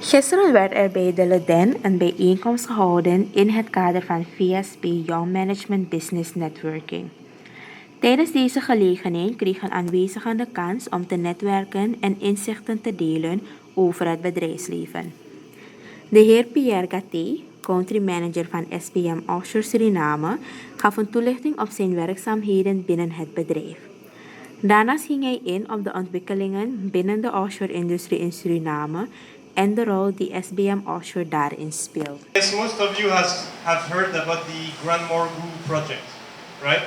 Gisteren werd er bij de Leden een bijeenkomst gehouden in het kader van VSB Young Management Business Networking. Tijdens deze gelegenheid kregen aanwezigen de kans om te netwerken en inzichten te delen over het bedrijfsleven. De heer Pierre Gaté, country manager van SPM Offshore Suriname, gaf een toelichting op zijn werkzaamheden binnen het bedrijf. Daarnaast ging hij in op de ontwikkelingen binnen de offshore-industrie in Suriname en de rol die SBM Offshore daarin speelt. Yes, most of you have heard about the Grand Morgu project, right?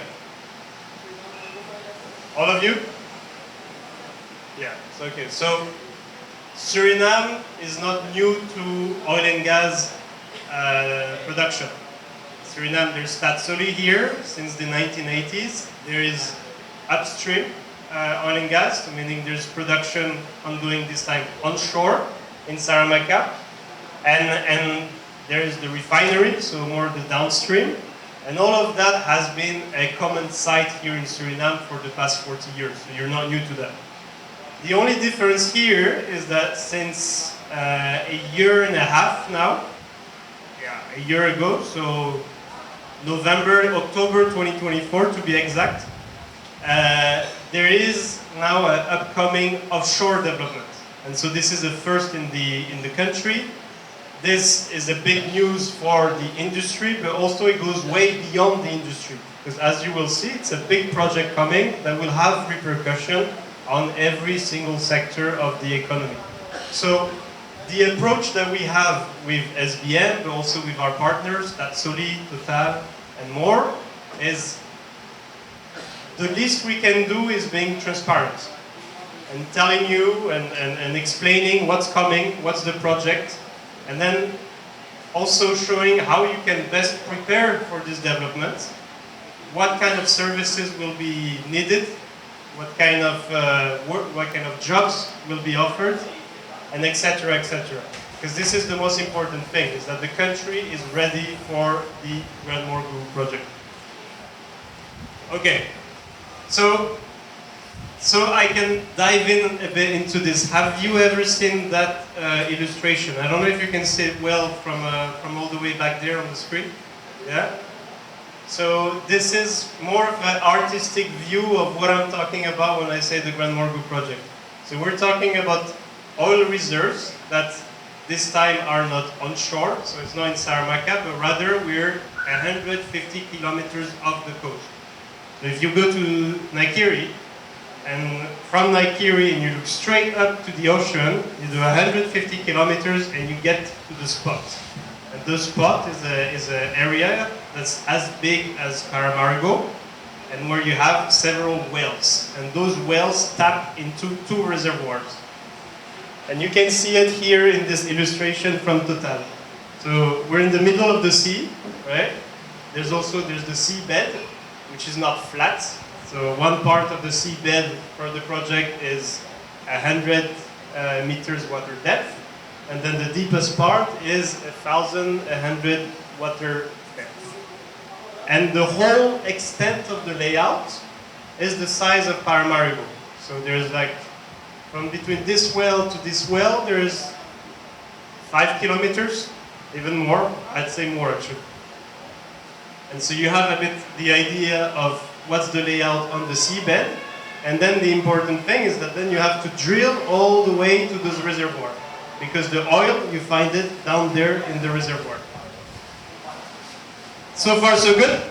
All of you? Yeah, it's okay. So Suriname is not new to oil and gas production. Suriname, there's Statsoli here since the 1980s. There is upstream oil and gas, meaning there's production ongoing this time onshore in Saramacca, and there is the refinery, so more the downstream, and all of that has been a common site here in Suriname for the past 40 years, so you're not new to that. The only difference here is that since a year and a half now, a year ago, so October 2024 to be exact, there is now an upcoming offshore development. And so this is the first in the country. This is a big news for the industry, but also it goes way beyond the industry. Because as you will see, it's a big project coming that will have repercussion on every single sector of the economy. So the approach that we have with SBM, but also with our partners, Tatsoli, Total, and more, is the least we can do is being transparent and telling you and explaining what's coming, what's the project, and then also showing how you can best prepare for this development, what kind of services will be needed, what kind of work, what kind of jobs will be offered, and etc., etc. Because this is the most important thing, is that the country is ready for the Grand Morgu project. Okay, so I can dive in a bit into this. Have you ever seen that illustration? I don't know if you can see it well from all the way back there on the screen. Yeah? So this is more of an artistic view of what I'm talking about when I say the Grand Morgu project. So we're talking about oil reserves that this time are not onshore, so it's not in Saramacca, but rather we're 150 kilometers off the coast. So if you go to Naikiri, and from Naikiri and you look straight up to the ocean, you do 150 kilometers and you get to the spot. And the spot is an area that's as big as Paramaribo, and where you have several wells. And those wells tap into two reservoirs. And you can see it here in this illustration from Total. So we're in the middle of the sea, right? There's the seabed, which is not flat. So one part of the seabed for the project is 100 meters water depth, and then the deepest part is 1,100 water depth. And the whole extent of the layout is the size of Paramaribo. So there's like, from between this well to this well, there's 5 kilometers, even more, I'd say more actually. And so you have a bit the idea of what's the layout on the seabed, and then the important thing is that then you have to drill all the way to this reservoir, because the oil, you find it down there in the reservoir. So far so good?